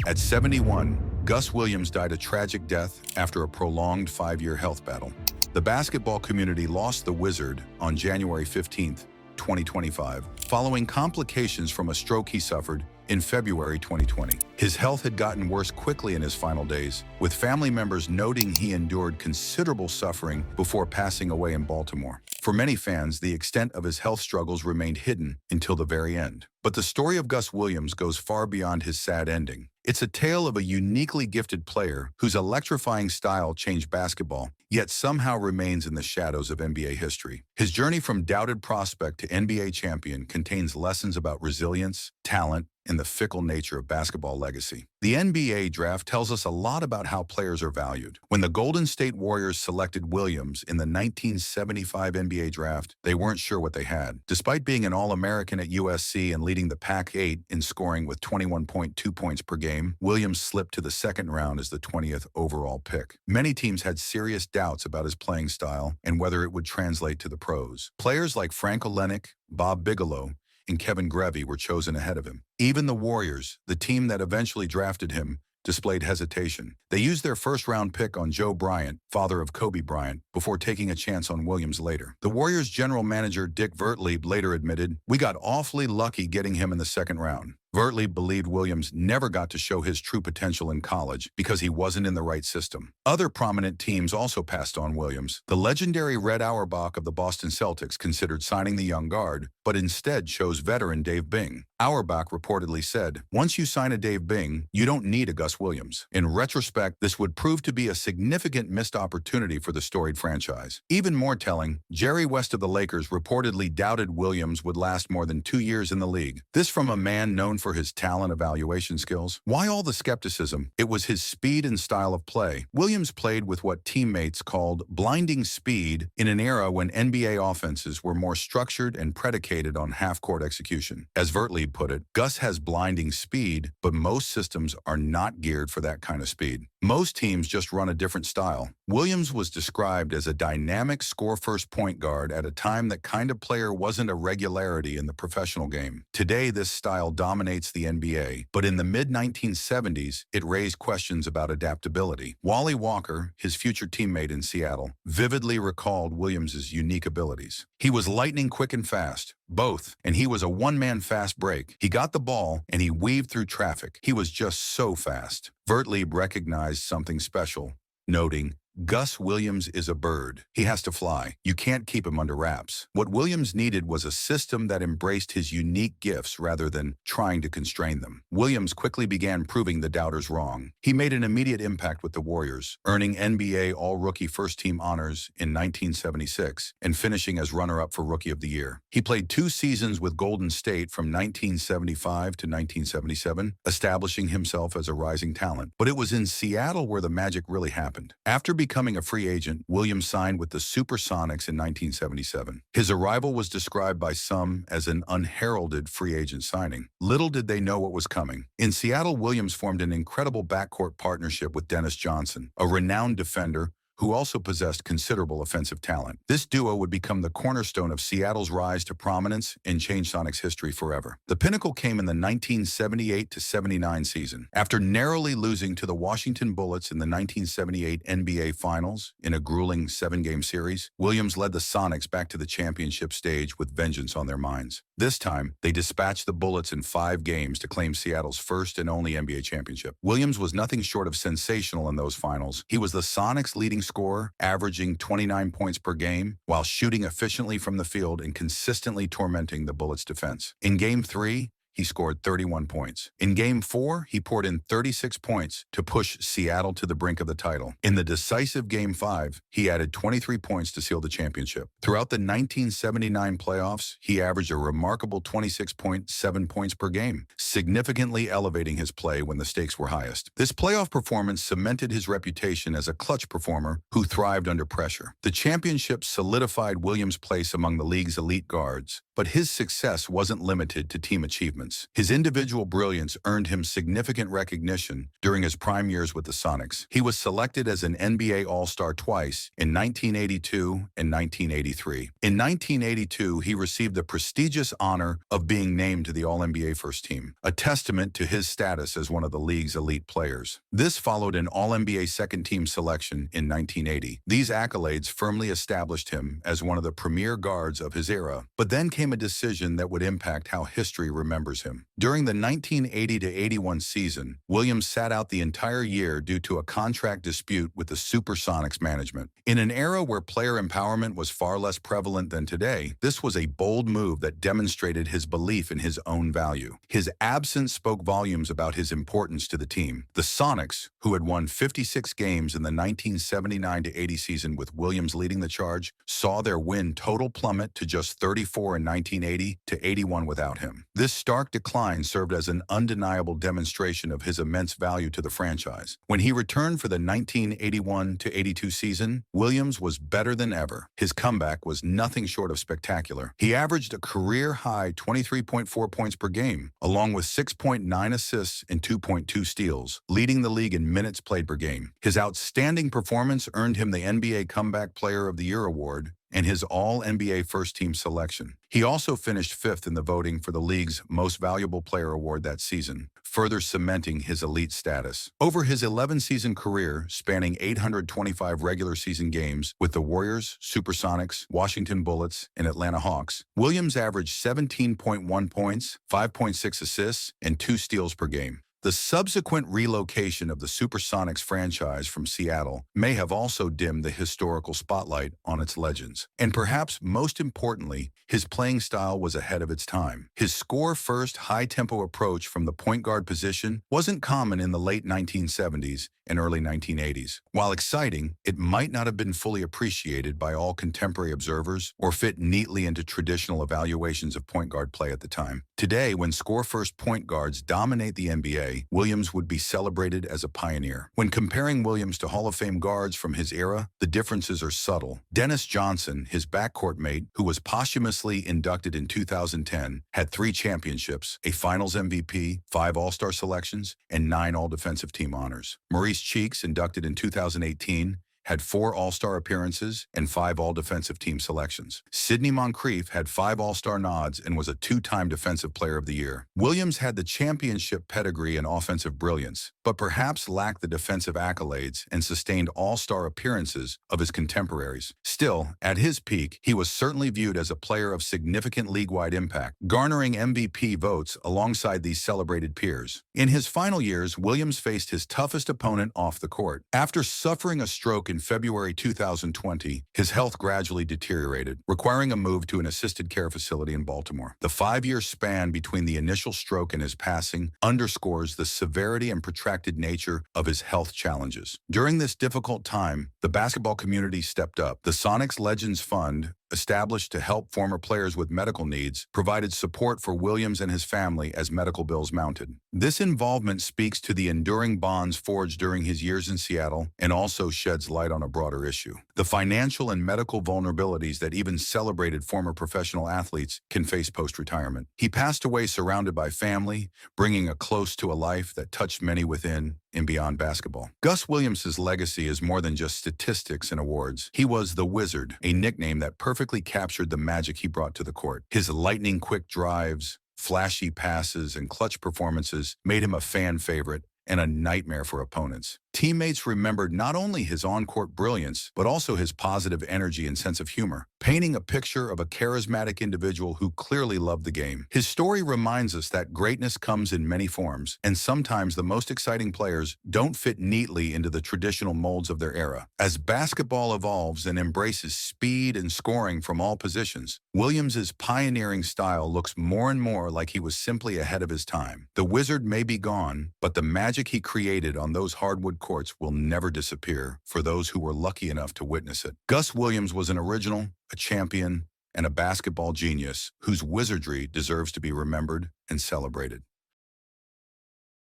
At 71, Gus Williams died a tragic death after a prolonged 5-year health battle. The basketball community lost the Wizard on January 15, 2025, following complications from a stroke he suffered in February 2020. His health had gotten worse quickly in his final days, with family members noting he endured considerable suffering before passing away in Baltimore. For many fans, the extent of his health struggles remained hidden until the very end. But the story of Gus Williams goes far beyond his sad ending. It's a tale of a uniquely gifted player whose electrifying style changed basketball, yet somehow remains in the shadows of NBA history. His journey from doubted prospect to NBA champion contains lessons about resilience, talent, and the fickle nature of basketball legacy. The NBA draft tells us a lot about how players are valued. When the Golden State Warriors selected Williams in the 1975 NBA draft, they weren't sure what they had. Despite being an All-American at USC and leading the Pac-8 in scoring with 21.2 points per game, Williams slipped to the second round as the 20th overall pick. Many teams had serious doubts about his playing style and whether it would translate to the pros. Players like Frank Olenek, Bob Bigelow, and Kevin Grevey were chosen ahead of him. Even the Warriors, the team that eventually drafted him, displayed hesitation. They used their first-round pick on Joe Bryant, father of Kobe Bryant, before taking a chance on Williams later. The Warriors' general manager Dick Vertlieb later admitted, "We got awfully lucky getting him in the second round." Vertlieb believed Williams never got to show his true potential in college because he wasn't in the right system. Other prominent teams also passed on Williams. The legendary Red Auerbach of the Boston Celtics considered signing the young guard, but instead chose veteran Dave Bing. Auerbach reportedly said, "Once you sign a Dave Bing, you don't need a Gus Williams." In retrospect, this would prove to be a significant missed opportunity for the storied franchise. Even more telling, Jerry West of the Lakers reportedly doubted Williams would last more than 2 years in the league. This from a man known for his talent evaluation skills. Why all the skepticism? It was his speed and style of play. Williams played with what teammates called blinding speed in an era when NBA offenses were more structured and predicated on half-court execution. As Vertlieb put it, Gus has blinding speed, but most systems are not geared for that kind of speed. Most teams just run a different style. Williams was described as a dynamic score-first point guard at a time that kind of player wasn't a regularity in the professional game. Today, this style dominates the NBA, but in the mid-1970s, it raised questions about adaptability. Wally Walker, his future teammate in Seattle, vividly recalled Williams' unique abilities. He was lightning quick and fast, both, and he was a one-man fast break. He got the ball, and he weaved through traffic. He was just so fast. Vertlieb recognized something special, noting, "Gus Williams is a bird. He has to fly. You can't keep him under wraps." What Williams needed was a system that embraced his unique gifts rather than trying to constrain them. Williams quickly began proving the doubters wrong. He made an immediate impact with the Warriors, earning NBA All-Rookie First-Team honors in 1976 and finishing as runner-up for Rookie of the Year. He played 2 seasons with Golden State from 1975 to 1977, establishing himself as a rising talent. But it was in Seattle where the magic really happened. After becoming a free agent, Williams signed with the Supersonics in 1977. His arrival was described by some as an unheralded free agent signing. Little did they know what was coming. In Seattle, Williams formed an incredible backcourt partnership with Dennis Johnson, a renowned defender who also possessed considerable offensive talent. This duo would become the cornerstone of Seattle's rise to prominence and change Sonics history forever. The pinnacle came in the 1978-79 season. After narrowly losing to the Washington Bullets in the 1978 NBA Finals in a grueling 7-game series, Williams led the Sonics back to the championship stage with vengeance on their minds. This time, they dispatched the Bullets in 5 games to claim Seattle's first and only NBA championship. Williams was nothing short of sensational in those finals. He was the Sonics' leading scorer, averaging 29 points per game, while shooting efficiently from the field and consistently tormenting the Bullets' defense. In Game 3, he scored 31 points. In Game 4, he poured in 36 points to push Seattle to the brink of the title. In the decisive Game 5, he added 23 points to seal the championship. Throughout the 1979 playoffs, he averaged a remarkable 26.7 points per game, significantly elevating his play when the stakes were highest. This playoff performance cemented his reputation as a clutch performer who thrived under pressure. The championship solidified Williams' place among the league's elite guards, but his success wasn't limited to team achievement. achievements. His individual brilliance earned him significant recognition during his prime years with the Sonics. He was selected as an NBA All-Star twice in 1982 and 1983. In 1982, he received the prestigious honor of being named to the All-NBA First Team, a testament to his status as one of the league's elite players. This followed an All-NBA Second Team selection in 1980. These accolades firmly established him as one of the premier guards of his era, but then came a decision that would impact how history remembers him. During the 1980-81 season, Williams sat out the entire year due to a contract dispute with the Supersonics management. In an era where player empowerment was far less prevalent than today, this was a bold move that demonstrated his belief in his own value. His absence spoke volumes about his importance to the team. The Sonics, who had won 56 games in the 1979-80 season with Williams leading the charge, saw their win total plummet to just 34 in 1980 to 81 without him. This stark decline served as an undeniable demonstration of his immense value to the franchise. When he returned for the 1981-82 season, Williams was better than ever. His comeback was nothing short of spectacular. He averaged a career-high 23.4 points per game, along with 6.9 assists and 2.2 steals, leading the league in minutes played per game. His outstanding performance earned him the NBA Comeback Player of the Year award and his All-NBA First Team selection. He also finished fifth in the voting for the league's Most Valuable Player award that season, further cementing his elite status. Over his 11-season career, spanning 825 regular season games with the Warriors, Supersonics, Washington Bullets, and Atlanta Hawks, Williams averaged 17.1 points, 5.6 assists, and 2 steals per game. The subsequent relocation of the Supersonics franchise from Seattle may have also dimmed the historical spotlight on its legends. And perhaps most importantly, his playing style was ahead of its time. His score-first, high-tempo approach from the point guard position wasn't common in the late 1970s and early 1980s. While exciting, it might not have been fully appreciated by all contemporary observers or fit neatly into traditional evaluations of point guard play at the time. Today, when score-first point guards dominate the NBA, Williams would be celebrated as a pioneer. When comparing Williams to Hall of Fame guards from his era, the differences are subtle. Dennis Johnson, his backcourt mate, who was posthumously inducted in 2010, had 3 championships, a Finals MVP, 5 All-Star selections, and 9 All-Defensive Team honors. Maurice Cheeks, inducted in 2018, had 4 All-Star appearances and 5 All-Defensive Team selections. Sidney Moncrief had 5 All-Star nods and was a 2-time Defensive Player of the Year. Williams had the championship pedigree and offensive brilliance, but perhaps lacked the defensive accolades and sustained All-Star appearances of his contemporaries. Still, at his peak, he was certainly viewed as a player of significant league-wide impact, garnering MVP votes alongside these celebrated peers. In his final years, Williams faced his toughest opponent off the court. After suffering a stroke in February 2020, his health gradually deteriorated, requiring a move to an assisted care facility in Baltimore. The 5-year span between the initial stroke and his passing underscores the severity and protracted nature of his health challenges. During this difficult time, the basketball community stepped up. The Sonics Legends Fund, established to help former players with medical needs, provided support for Williams and his family as medical bills mounted. This involvement speaks to the enduring bonds forged during his years in Seattle and also sheds light on a broader issue: the financial and medical vulnerabilities that even celebrated former professional athletes can face post-retirement. He passed away surrounded by family, bringing a close to a life that touched many within and beyond basketball. Gus Williams' legacy is more than just statistics and awards. He was the Wizard, a nickname that perfectly captured the magic he brought to the court. His lightning-quick drives, flashy passes, and clutch performances made him a fan favorite and a nightmare for opponents. Teammates remembered not only his on-court brilliance, but also his positive energy and sense of humor, painting a picture of a charismatic individual who clearly loved the game. His story reminds us that greatness comes in many forms, and sometimes the most exciting players don't fit neatly into the traditional molds of their era. As basketball evolves and embraces speed and scoring from all positions, Williams' pioneering style looks more and more like he was simply ahead of his time. The Wizard may be gone, but the magic he created on those hardwood courts will never disappear for those who were lucky enough to witness it. Gus Williams was an original, a champion, and a basketball genius whose wizardry deserves to be remembered and celebrated.